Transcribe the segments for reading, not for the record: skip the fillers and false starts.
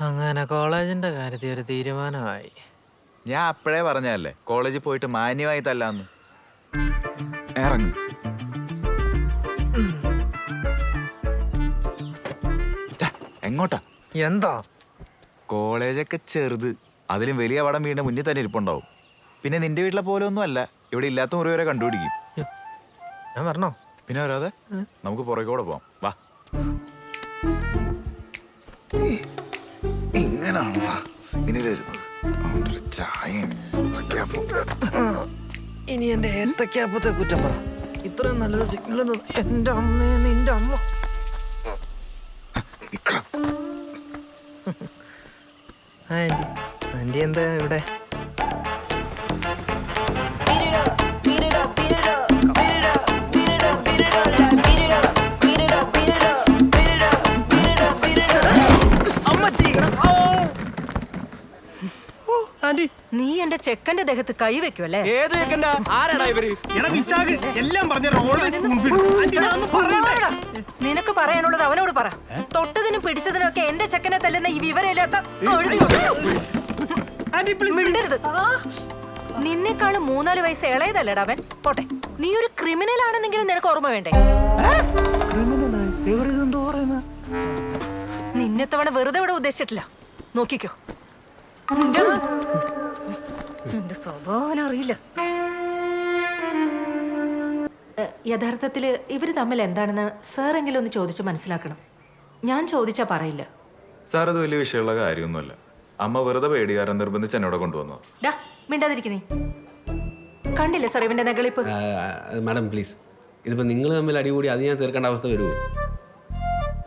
അങ്ങനെ കോളേജിന്റെ കാര്യത്തിൽ ഒരു തീരുമാനമായി. ഞാൻ അപ്പോഴേ പറഞ്ഞല്ലേ കോളേജിൽ പോയിട്ട് മാന്യമായി തല്ലാന്ന്. ഇറങ്ങ്. എങ്ങോട്ടാ? എന്താ? കോളേജൊക്കെ ചെറുത്, അതിലും വലിയ പടം വീടിന്റെ മുന്നിൽ തന്നെ ഇരിപ്പുണ്ടാവും. പിന്നെ നിന്റെ വീട്ടിലെ പോലെ ഒന്നും അല്ല, ഇവിടെ ഇല്ലാത്ത മുറി വരെ കണ്ടുപിടിക്കും. ഞാൻ പറഞ്ഞോ? പിന്നെ വരാതെ നമുക്ക് പുറകോടെ പോവാം. വാ. ഇങ്ങനാണോ സിഗ്നൽ വരുന്നത്? ചായയും ഇനി എന്റെ ഏത്തക്കാപ്പത്തെ കുറ്റം പറ. ഇത്രയും നല്ലൊരു സിഗ്നൽ എന്റെ അമ്മയെ നിന്റെ അമ്മ. ആന്റി എന്താ ഇവിടെ? നീ എന്റെ ചെക്കന്റെ ദേഹത്ത് കൈവെക്കുമല്ലേ? ഏത് ചെക്കൻ്റെ? ആരാടാ ഇവര്? എല്ലാം പറഞ്ഞ നിനക്ക് പറയാനുള്ളത് അവനോട് പറ. തൊട്ടതിനും പിടിച്ചതിനും ഒക്കെ എന്റെ ചെക്കനെ തല്ലുന്ന ഈ വിവരമില്ലാത്ത മിണ്ടരുത്. നിന്നെക്കാളും 3-4 വയസ്സ് ഇളയതല്ലടാ അവൻ. പോട്ടെ, നീ ഒരു ക്രിമിനൽ ആണെന്നെങ്കിലും നിനക്ക് ഓർമ്മ വേണ്ടേ? നിന്നെ തവണ വെറുതെ ഇവിടെ ഉദ്ദേശിച്ചിട്ടില്ല. നോക്കിക്കോ, എന്റെ സ്വഭാവം അറിയില്ല. യഥാർത്ഥത്തില് ഇവര് തമ്മിൽ എന്താണെന്ന് സാറെങ്കിലും ഒന്ന് ചോദിച്ച് മനസ്സിലാക്കണം. ഞാൻ ചോദിച്ചാ പറയില്ല. സാർ, അത് വലിയ വിഷയമുള്ള കാര്യമൊന്നുമല്ല. അമ്മ വെറുതെ പേടികാരൻ നിർബന്ധിച്ച് എന്നോട് കൊണ്ടുവന്നു. മിണ്ടാതിരിക്കുന്നേ. കണ്ടില്ലേ സാർ ഇവന്റെ നകളിപ്പ്? മാഡം പ്ലീസ്, ഇതിപ്പോൾ നിങ്ങൾ തമ്മിൽ അടികൂടി അത് ഞാൻ തീർക്കേണ്ട അവസ്ഥ വരുമോ?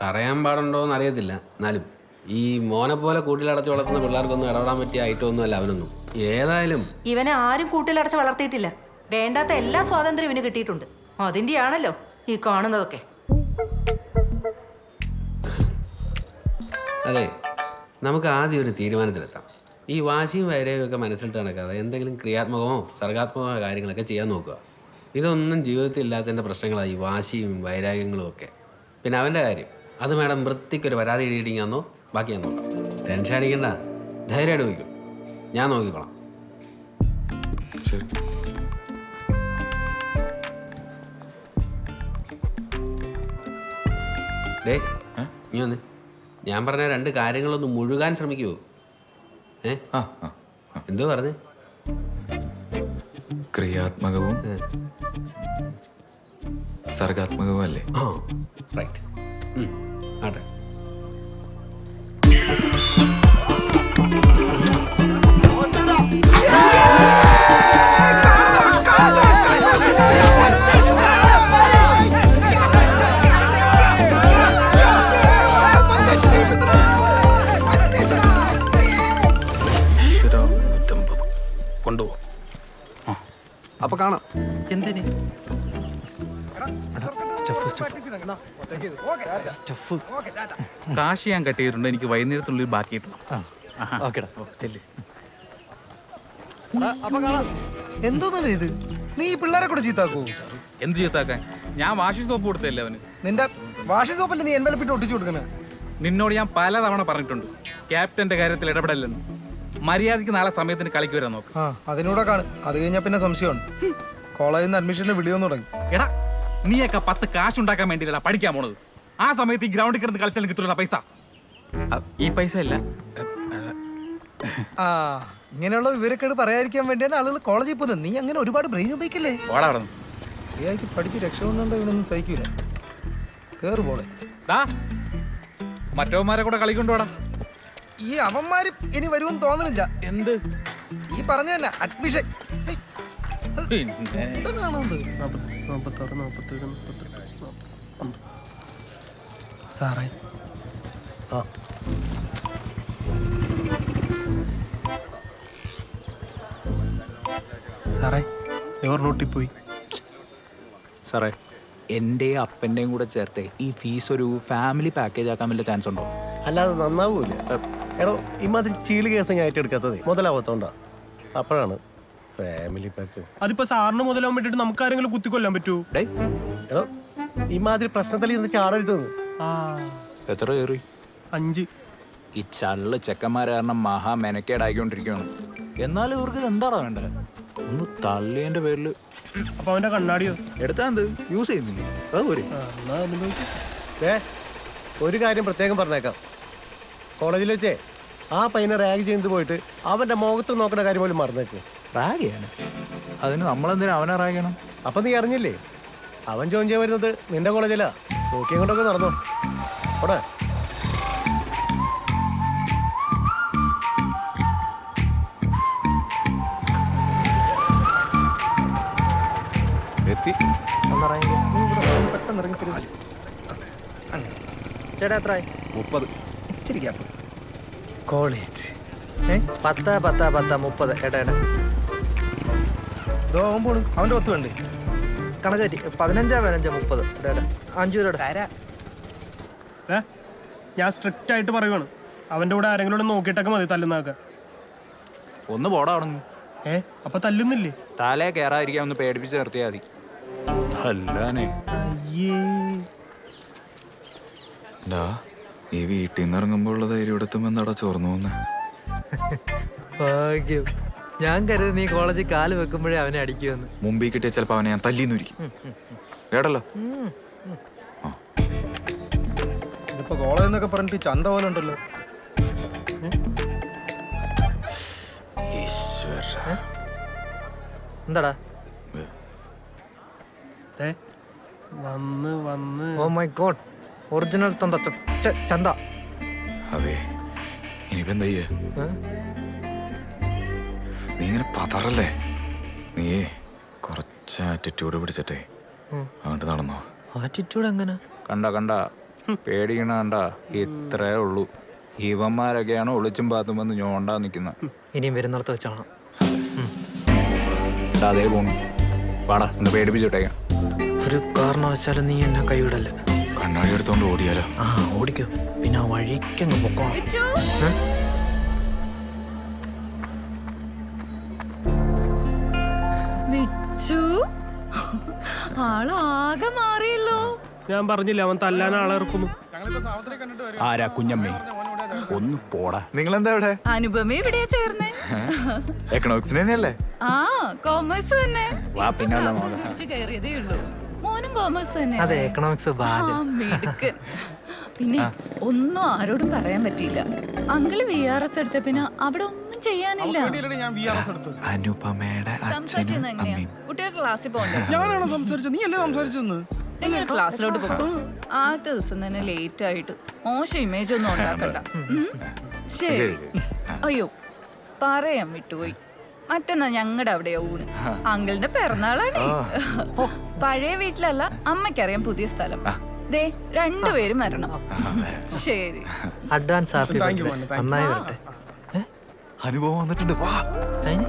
പറയാൻ പാടുണ്ടോയെന്ന് അറിയത്തില്ല. എന്നാലും ഈ മോനെ പോലെ കൂട്ടിലടച്ച് വളർത്തുന്ന പിള്ളേർക്കൊന്നും ഇടപെടാൻ പറ്റിയ ഐറ്റം ഒന്നും അല്ല അവനൊന്നും. ഏതായാലും ഇവനെ ആരും കൂട്ടിലടച്ച് വളർത്തിയിട്ടില്ല. വേണ്ടാത്ത എല്ലാ സ്വാതന്ത്ര്യം ഇവന് കിട്ടിയിട്ടുണ്ട്. അതിന്റെ ആണല്ലോ ഈ കാണുന്നതൊക്കെ. അതെ, നമുക്ക് ആദ്യം ഒരു തീരുമാനത്തിലെത്താം. ഈ വാശിയും വൈരയും ഒക്കെ മനസ്സിലിട്ട് നടക്കാതെ എന്തെങ്കിലും ക്രിയാത്മകമോ സർഗാത്മകമോ കാര്യങ്ങളൊക്കെ ചെയ്യാൻ നോക്കുക. ഇതൊന്നും ജീവിതത്തിൽ ഇല്ലാത്തതിൻ്റെ പ്രശ്നങ്ങളാണ് ഈ വാശിയും വൈരാഗ്യങ്ങളും ഒക്കെ. പിന്നെ അവൻ്റെ കാര്യം, അത് മാഡം വൃത്തിക്കൊരു പരാതി എഴുതിയിട്ടിങ്ങാന്നോ ബാക്കി ഞാൻ നോക്കാം. ടെൻഷൻ അടിക്കണ്ട, ധൈര്യമായിട്ട് നോക്കും, ഞാൻ നോക്കിക്കോളാം. ശരി. ഡേ, നീ വന്ന് ഞാൻ പറഞ്ഞ 2 കാര്യങ്ങളൊന്ന് മുഴുകാൻ ശ്രമിക്കുമോ? എന്തോ പറഞ്ഞേ? ക്രിയാത്മകവും സർഗാത്മകവും അല്ലേ? ആ, റൈറ്റ്. ആട്ടെ. കൊണ്ടുപോ. അപ്പൊ കാണാം. എന്തിന്? കാശ് ഞാൻ കട്ട് ചെയ്തിട്ടുണ്ട്. എനിക്ക് വൈകുന്നേരത്തുള്ളിൽ ബാക്കിയിട്ടുണ്ട്. എന്തോന്നാണ് ഇത്? നീ ഈ പിള്ളേരെ കൂടെ ചീത്താക്കൂ? എന്ത് ചീത്താക്കാൻ? ഞാൻ വാഷി സോപ്പ് കൊടുത്തല്ലേ അവന്. നിന്റെ വാഷി സോപ്പല്ലേ നീ എൻവെലപ്പിട്ട് ഒട്ടിച്ചു കൊടുക്കണേ? നിന്നോട് ഞാൻ പലതവണ പറഞ്ഞിട്ടുണ്ട് ക്യാപ്റ്റന്റെ കാര്യത്തിൽ ഇടപെടല്ലെന്ന്. മര്യാദയ്ക്ക് നാളെ സമയത്തിന് കളിക്ക് വരാൻ നോക്ക്. അതിനൂടെ കാണും. അത് കഴിഞ്ഞാൽ പിന്നെ സംശയമാണ്. കോളേജിൽ നിന്ന് അഡ്മിഷന് വിളിയൊന്നും തുടങ്ങി. എടാ, നീയൊക്കെ 10 കാശുണ്ടാക്കാൻ വേണ്ടിയില്ല പഠിക്കാൻ പോണത്. ആ സമയത്ത് ഈ ഗ്രൗണ്ടിൽ കിടന്ന് കളിച്ചാലും കിട്ടുള്ള പൈസ ഈ പൈസ അല്ല. ഇങ്ങനെയുള്ള വിവരക്കേട് പറയാതിരിക്കാൻ വേണ്ടിയാണ് ആളുകൾ കോളേജിൽ പോകുന്നത്. നീ അങ്ങനെ ഒരുപാട് ബ്രെയിൻ ഉപയോഗിക്കല്ലേ? ശരിയാക്കി പഠിച്ച് രക്ഷകൊണ്ടോ ഇവനൊന്നും സഹിക്കൂല. കേറ് പോളെ. മറ്റവന്മാരെ കൂടെ കളിക്കൊണ്ടുപോടാ. ഈ അവന്മാര് ഇനി വരുമെന്ന് തോന്നുന്നില്ല. എന്ത്? ഈ പറഞ്ഞ തന്നെ അഡ്മിഷൻ. സാറേ, സാറേ ഇവർ നോട്ടിപ്പോയി. സാറേ, എൻ്റെയും അപ്പൻ്റെയും കൂടെ ചേർത്ത് ഈ ഫീസ് ഒരു ഫാമിലി പാക്കേജ് ആക്കാൻ വല്ല ചാൻസ് ഉണ്ടോ? അല്ലാതെ നന്നാവൂല. എടോ, ഇമാതിരി ചീള് കേസ് ഞാൻ ഏറ്റെടുക്കാത്തത് മുതലാവത്തോണ്ടാ. അപ്പോഴാണ് ഫാമിലി പാക്ക്. അതിപ്പോ സാറിന് മുതലാൻ വേണ്ടിട്ട് നമുക്ക് ആരെങ്കിലും കുത്തിക്കൊല്ലാൻ പറ്റൂ? എടോ, ഇമാതിരി പ്രശ്നത്തിൽ ഇന്ന് ചാടരുതെന്ന്. എത്ര കയറി? 5. ഈ ചള്ള് ചെക്കന്മാരെ കാരണം മഹാ മെനക്കേടായിക്കൊണ്ടിരിക്കുകയാണ്. എന്നാലും ഇവർക്ക് ഇത് എന്താടാ വേണ്ടത്? ഒന്ന് തള്ളിയതിന്റെ പേരിൽ അപ്പൊ അവന്റെ കണ്ണാടിയോ എടുത്താ എന്ത് യൂസ് ചെയ്യുന്നില്ല അതുപോലെ. ഒരു കാര്യം പ്രത്യേകം പറഞ്ഞേക്കാം, കോളേജിൽ വെച്ചേ ആ പയ്യനെ റാഗ് ചെയ്ത് പോയിട്ട് അവന്റെ മുഖത്ത് നോക്കേണ്ട കാര്യം പോലും മറന്നേക്ക്. റാഗ് ചെയ്യാന് അതിന് നമ്മളെന്തിനാ അവനെ റാഗ് ചെയ്യണം? അപ്പൊ നീ അറിഞ്ഞില്ലേ, അവൻ ജോയിൻ ചെയ്യാൻ വരുന്നത് നിന്റെ കോളേജിലാ. നോക്കി അങ്ങോട്ടൊക്കെ നടന്നോ ഓടെ. എത്തി. പെട്ടെന്ന് ഇറങ്ങി ചേട്ടാ എത്രയായി? 30. ഇച്ചിരി ഗ്യാപ്പ്. കോളേജ് 10 10 10 30. ഏട്ടാ ഇതോ അവൻ പോണു. അവന്റെ 10 വേണ്ടേ? കണക്ക് തെറ്റി. 15 15 30. ഏട്ടാ 5 രൂപ തരാ. ഞാൻ സ്ട്രിക്റ്റ് ആയിട്ട് പറയുവാണ്, അവന്റെ കൂടെ ആരെങ്കിലും നോക്കിയിട്ടൊക്കെ മതി തല്ലുന്നതൊക്കെ. ഒന്ന് പോടാ അവിടെ. അപ്പൊ തല്ലുന്നില്ലേ? തലേ കയറാതിരിക്കാൻ ഒന്ന് പേടിപ്പിച്ച് നിർത്തിയാൽ മതി. അല്ലാനെ അയ്യേ, ഈ വീട്ടിൽ നിന്ന് ഇറങ്ങുമ്പോൾ ഉള്ള ധൈര്യം എടുത്തും എന്താടാ ചോർന്നു പോന്നെ? ഭാഗ്യം. ഞാൻ കരുതി നീ കോളേജിൽ കാല് വെക്കുമ്പോഴേ അവനെ അടിക്കുമെന്ന്. മുമ്പിൽ കിട്ടിയ ചിലപ്പോ അവനെ ഞാൻ തല്ലിന്നിരിക്കും. കേട്ടല്ലോ. ഇതിപ്പോ കോളേജ് എന്നൊക്കെ പറഞ്ഞിട്ട് ചന്ത പോലെ ഉണ്ടല്ലോ. എന്താടാ? വന്ന് വന്ന് ഓ മൈ ഗോഡ്, ഒറിജിനൽ ചന്ത. അതെ, ഇനിയിപ്പോ എന്താ ചെയ്യേ? നീ ഇങ്ങനെ പതറല്ലേ? നീ കുറച്ച് ആറ്റിറ്റ്യൂഡ് പിടിച്ചിട്ടേ അങ്ങോട്ട് നടന്നോ. ആറ്റിറ്റ്യൂഡ് എങ്ങനെ? കണ്ട പേടിക്കണ കണ്ട. ഇത്രേ ഉള്ളൂ. ഇവന്മാരൊക്കെയാണ് ഒളിച്ചും പാത്തും വന്ന് ഞോണ്ടാ നിക്കുന്ന. ഇനിയും വരുന്നിടത്ത് വെച്ചാണ്. അതേ പോണു. പാടാ ഒന്ന് പേടിപ്പിച്ചിട്ടേക്കാം. ഒരു കാരണവശാലും നീ എന്നെ കൈവിടല്ലേ. കണ്ണാടി എടുത്തോണ്ട് ഓടിയാലോ? ആ ഓടിക്കോ, പിന്നെ ആ വഴിക്കങ്ങ് പൊക്കോണം. ആളാകെ മാറിയല്ലോ. ഞാൻ പറഞ്ഞില്ല അവൻ തല്ലാൻ ആളെ ഇറക്കുന്നു. ആരാ കുഞ്ഞമ്മേ? ഒന്ന് പോടാ. നിങ്ങളെന്താ ഇവിടെ? അനുപമ എവിടെയാ ചേർന്നേ? എക്കണോമിക്സിന് തന്നെയല്ലേ? ആ കോമേഴ്സ് തന്നെ. വാ പിന്നാലെ കയറിയതേ ഉള്ളൂ. മോനും കോമേഴ്സ് തന്നെ. അതെ, എക്കണോമിക്സ് ബാല്. മിടുക്കൻ. പിന്നെ ഒന്നും ആരോടും പറയാൻ പറ്റിയില്ല. അങ്കിള് VRS എടുത്ത പിന്നെ അവിടെ ഒന്നും ചെയ്യാനില്ല. അനുപമയുടെ സംസാരിച്ചത് എങ്ങനെയാ? കുട്ടികൾ ക്ലാസ്സിൽ പോകണ്ടേ? ഞാനാണോ സംസാരിച്ചത്? നീ അല്ലേ സംസാരിച്ചെന്ന്? നിങ്ങൾ ക്ലാസ്സിലോട്ട് പോകും. ആദ്യത്തെ ദിവസം തന്നെ ലേറ്റ് ആയിട്ട് മോശം ഇമേജ് ഒന്നും ഉണ്ടാക്കണ്ട. ശരി. അയ്യോ പറയാൻ വിട്ടുപോയി. മറ്റന്നാ ഞങ്ങളുടെ അവിടെയാ ഊണ്. അങ്കിളിന്റെ പിറന്നാളാണ്. പഴയ വീട്ടിലല്ല, അമ്മയ്ക്കറിയാം പുതിയ സ്ഥലം. ദേ 2 പേരും വരണം. ശരി. Advance happy birthday. നന്നായി വരട്ടെ. അനുഭവം വന്നിട്ടുണ്ട്. വാ. അതിന്